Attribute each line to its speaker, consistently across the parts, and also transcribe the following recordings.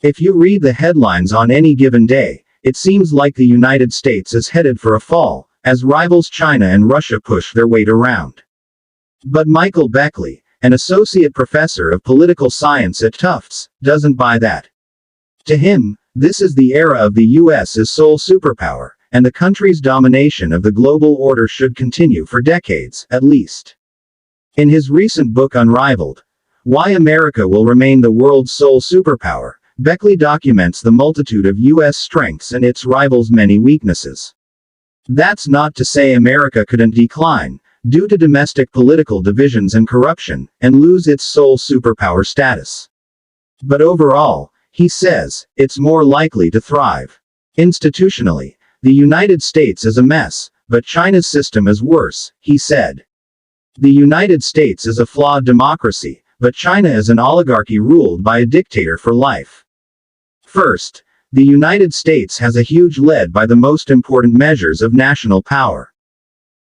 Speaker 1: If you read the headlines on any given day, it seems like the United States is headed for a fall, as rivals China and Russia push their weight around. But Michael Beckley, an associate professor of political science at Tufts, doesn't buy that. To him, this is the era of the US's sole superpower, and the country's domination of the global order should continue for decades, at least. In his recent book Unrivaled, Why America Will Remain the World's Sole Superpower, Beckley documents the multitude of U.S. strengths and its rivals' many weaknesses. That's not to say America couldn't decline, due to domestic political divisions and corruption, and lose its sole superpower status. But overall, he says, it's more likely to thrive. Institutionally, the United States is a mess, but China's system is worse, he said. The United States is a flawed democracy, but China is an oligarchy ruled by a dictator for life. First, the United States has a huge lead by the most important measures of national power.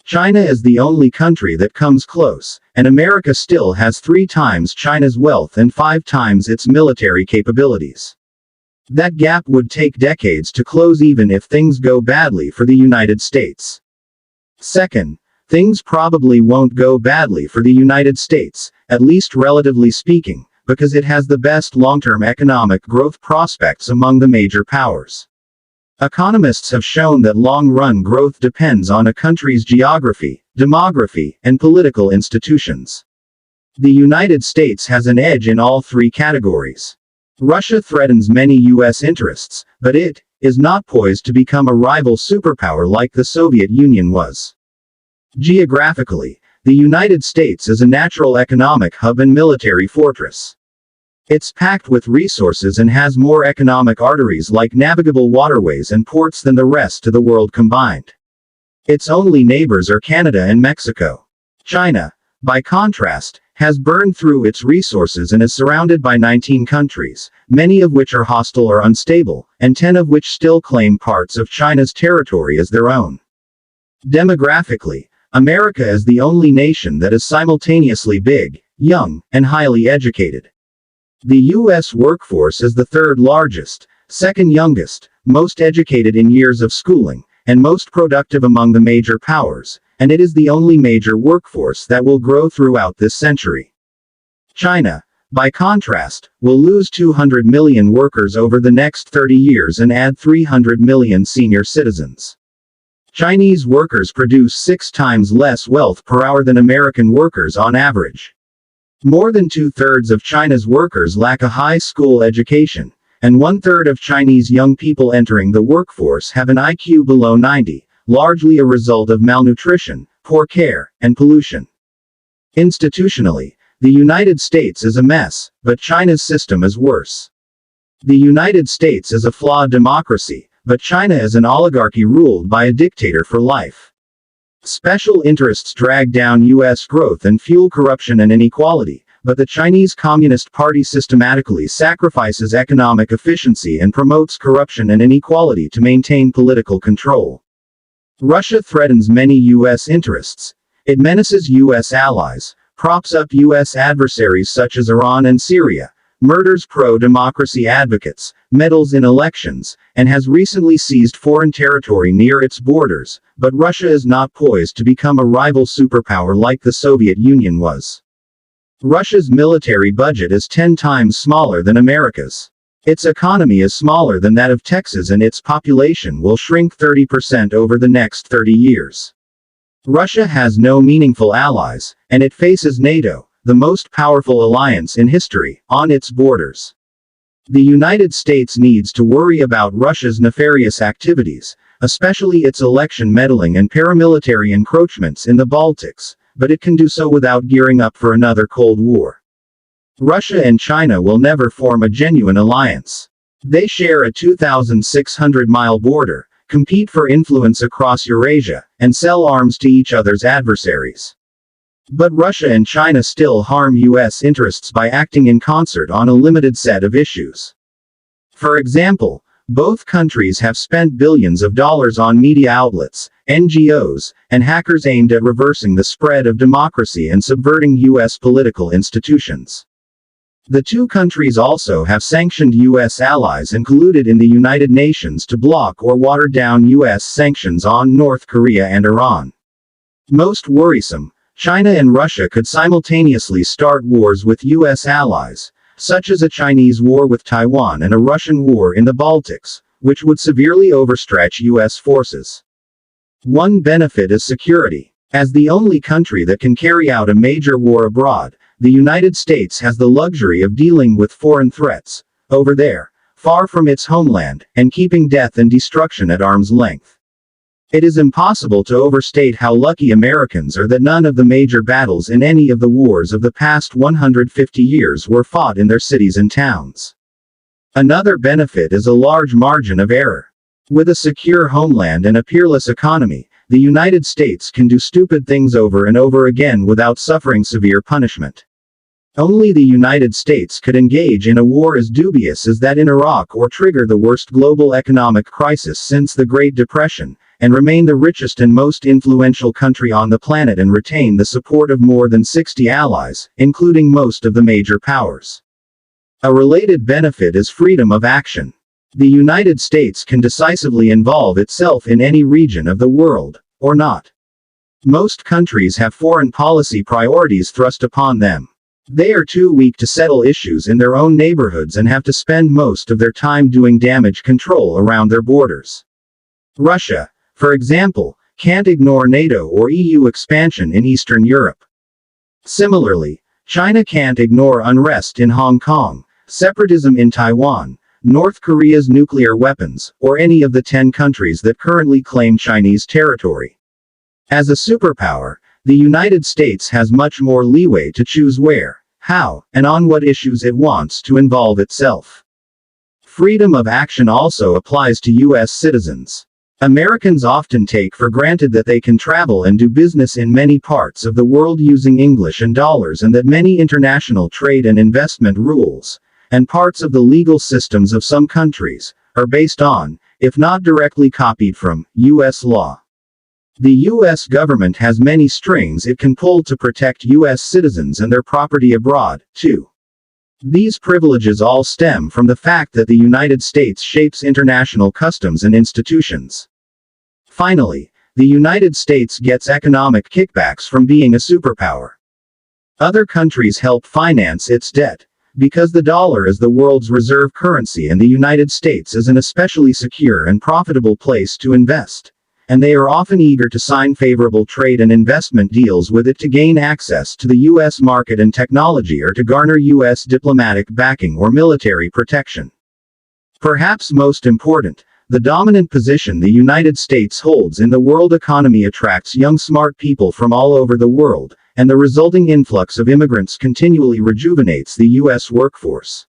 Speaker 1: China is the only country that comes close, and America still has 3 times China's wealth and 5 times its military capabilities. That gap would take decades to close even if things go badly for the United States. Second, things probably won't go badly for the United States, at least relatively speaking, because it has the best long-term economic growth prospects among the major powers. Economists have shown that long-run growth depends on a country's geography, demography, and political institutions. The United States has an edge in all 3 categories. Russia threatens many U.S. interests, but it is not poised to become a rival superpower like the Soviet Union was. Geographically, the United States is a natural economic hub and military fortress. It's packed with resources and has more economic arteries like navigable waterways and ports than the rest of the world combined. Its only neighbors are Canada and Mexico. China, by contrast, has burned through its resources and is surrounded by 19 countries, many of which are hostile or unstable, and 10 of which still claim parts of China's territory as their own. Demographically, America is the only nation that is simultaneously big, young, and highly educated. The U.S. workforce is the 3rd largest, 2nd youngest, most educated in years of schooling, and most productive among the major powers, and it is the only major workforce that will grow throughout this century. China, by contrast, will lose 200 million workers over the next 30 years and add 300 million senior citizens. Chinese workers produce 6 times less wealth per hour than American workers on average. More than 2/3 of China's workers lack a high school education, and 1/3 of Chinese young people entering the workforce have an IQ below 90, largely a result of malnutrition, poor care, and pollution. Institutionally, the United States is a mess, but China's system is worse. The United States is a flawed democracy, but China is an oligarchy ruled by a dictator for life. Special interests drag down U.S. growth and fuel corruption and inequality, but the Chinese Communist Party systematically sacrifices economic efficiency and promotes corruption and inequality to maintain political control. Russia threatens many U.S. interests. It menaces U.S. allies, props up U.S. adversaries such as Iran and Syria, murders pro-democracy advocates, meddles in elections, and has recently seized foreign territory near its borders, but Russia is not poised to become a rival superpower like the Soviet Union was. Russia's military budget is 10 times smaller than America's. Its economy is smaller than that of Texas and its population will shrink 30% over the next 30 years. Russia has no meaningful allies, and it faces NATO, the most powerful alliance in history, on its borders. The United States needs to worry about Russia's nefarious activities, especially its election meddling and paramilitary encroachments in the Baltics, but it can do so without gearing up for another Cold War. Russia and China will never form a genuine alliance. They share a 2,600-mile border, compete for influence across Eurasia, and sell arms to each other's adversaries. But Russia and China still harm U.S. interests by acting in concert on a limited set of issues. For example, both countries have spent billions of dollars on media outlets, NGOs, and hackers aimed at reversing the spread of democracy and subverting U.S. political institutions. The two countries also have sanctioned U.S. allies and colluded in the United Nations to block or water down U.S. sanctions on North Korea and Iran. Most worrisome, China and Russia could simultaneously start wars with U.S. allies, such as a Chinese war with Taiwan and a Russian war in the Baltics, which would severely overstretch U.S. forces. One benefit is security. As the only country that can carry out a major war abroad, the United States has the luxury of dealing with foreign threats, over there, far from its homeland, and keeping death and destruction at arm's length. It is impossible to overstate how lucky Americans are that none of the major battles in any of the wars of the past 150 years were fought in their cities and towns. Another benefit is a large margin of error. With a secure homeland and a peerless economy, the United States can do stupid things over and over again without suffering severe punishment. Only the United States could engage in a war as dubious as that in Iraq or trigger the worst global economic crisis since the Great Depression, and remain the richest and most influential country on the planet and retain the support of more than 60 allies, including most of the major powers. A related benefit is freedom of action. The United States can decisively involve itself in any region of the world, or not. Most countries have foreign policy priorities thrust upon them. They are too weak to settle issues in their own neighborhoods and have to spend most of their time doing damage control around their borders. Russia, for example, can't ignore NATO or EU expansion in Eastern Europe. Similarly, China can't ignore unrest in Hong Kong, separatism in Taiwan, North Korea's nuclear weapons, or any of the 10 countries that currently claim Chinese territory. As a superpower, the United States has much more leeway to choose where, how, and on what issues it wants to involve itself. Freedom of action also applies to U.S. citizens. Americans often take for granted that they can travel and do business in many parts of the world using English and dollars, and that many international trade and investment rules, and parts of the legal systems of some countries, are based on, if not directly copied from, U.S. law. The U.S. government has many strings it can pull to protect U.S. citizens and their property abroad, too. These privileges all stem from the fact that the United States shapes international customs and institutions. Finally, the United States gets economic kickbacks from being a superpower. Other countries help finance its debt, because the dollar is the world's reserve currency and the United States is an especially secure and profitable place to invest, and they are often eager to sign favorable trade and investment deals with it to gain access to the U.S. market and technology, or to garner U.S. diplomatic backing or military protection. Perhaps most important, the dominant position the United States holds in the world economy attracts young smart people from all over the world, and the resulting influx of immigrants continually rejuvenates the U.S. workforce.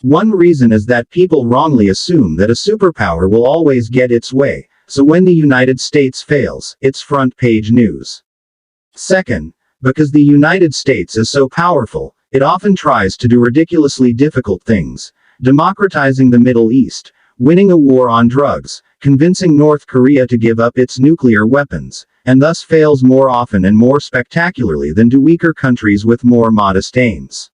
Speaker 1: One reason is that people wrongly assume that a superpower will always get its way, so when the United States fails, it's front-page news. Second, because the United States is so powerful, it often tries to do ridiculously difficult things, democratizing the Middle East, winning a war on drugs, convincing North Korea to give up its nuclear weapons, and thus fails more often and more spectacularly than do weaker countries with more modest aims.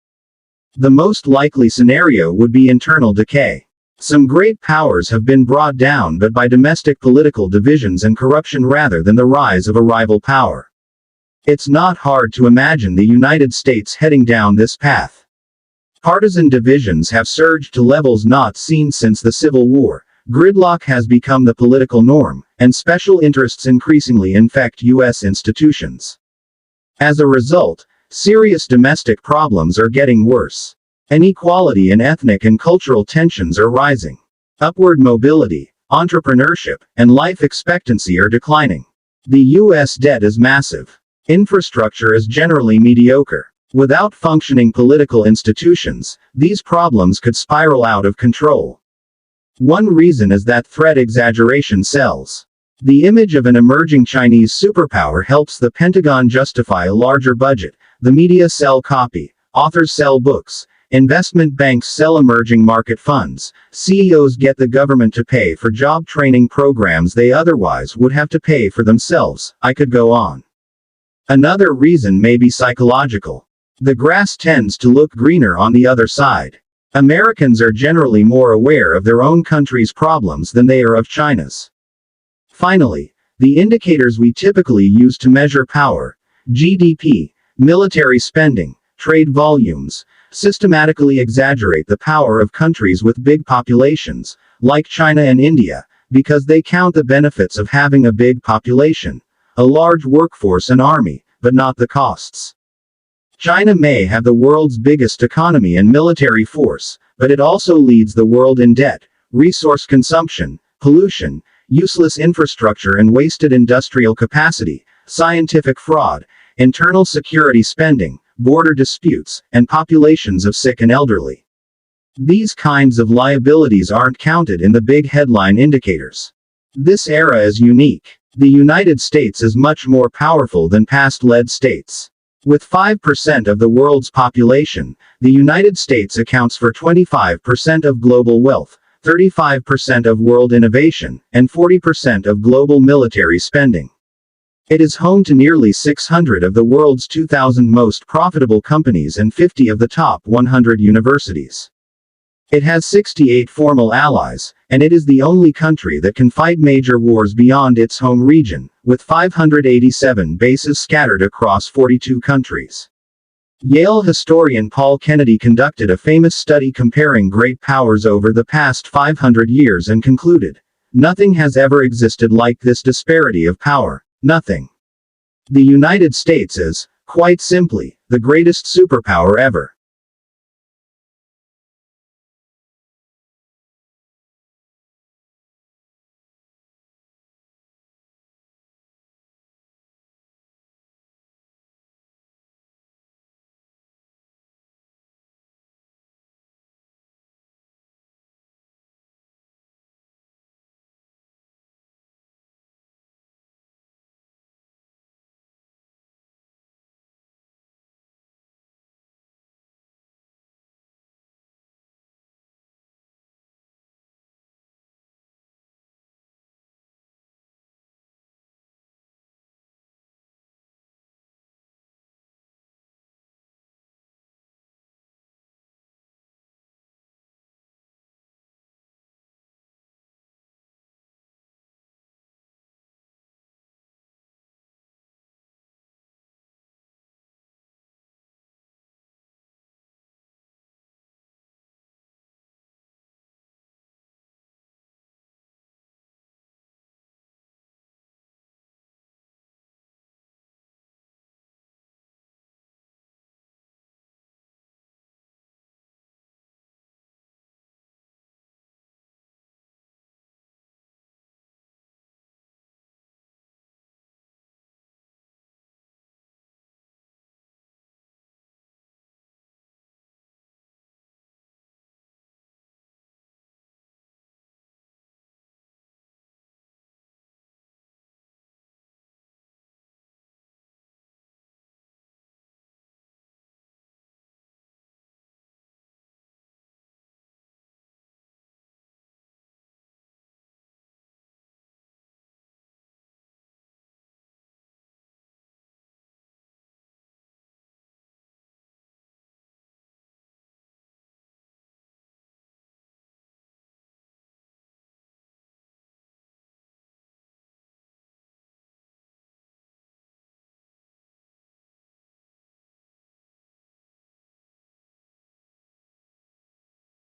Speaker 1: The most likely scenario would be internal decay. Some great powers have been brought down but by domestic political divisions and corruption rather than the rise of a rival power. It's not hard to imagine the United States heading down this path. Partisan divisions have surged to levels not seen since the Civil War, gridlock has become the political norm, and special interests increasingly infect U.S. institutions. As a result, serious domestic problems are getting worse. Inequality and ethnic and cultural tensions are rising. Upward mobility, entrepreneurship, and life expectancy are declining. The U.S. debt is massive. Infrastructure is generally mediocre. Without functioning political institutions, these problems could spiral out of control. One reason is that threat exaggeration sells. The image of an emerging Chinese superpower helps the Pentagon justify a larger budget, the media sell copy, authors sell books, investment banks sell emerging market funds, CEOs get the government to pay for job training programs they otherwise would have to pay for themselves. I could go on. Another reason may be psychological. The grass tends to look greener on the other side. Americans are generally more aware of their own country's problems than they are of China's. Finally, the indicators we typically use to measure power, GDP, military spending, trade volumes, systematically exaggerate the power of countries with big populations, like China and India, because they count the benefits of having a big population, a large workforce and army, but not the costs. China may have the world's biggest economy and military force, but it also leads the world in debt, resource consumption, pollution, useless infrastructure and wasted industrial capacity, scientific fraud, internal security spending, border disputes, and populations of sick and elderly. These kinds of liabilities aren't counted in the big headline indicators. This era is unique. The United States is much more powerful than past lead states. With 5% of the world's population, the United States accounts for 25% of global wealth, 35% of world innovation, and 40% of global military spending. It is home to nearly 600 of the world's 2,000 most profitable companies and 50 of the top 100 universities. It has 68 formal allies, and it is the only country that can fight major wars beyond its home region, with 587 bases scattered across 42 countries. Yale historian Paul Kennedy conducted a famous study comparing great powers over the past 500 years and concluded, "Nothing has ever existed like this disparity of power, nothing." The United States is, quite simply, the greatest superpower ever.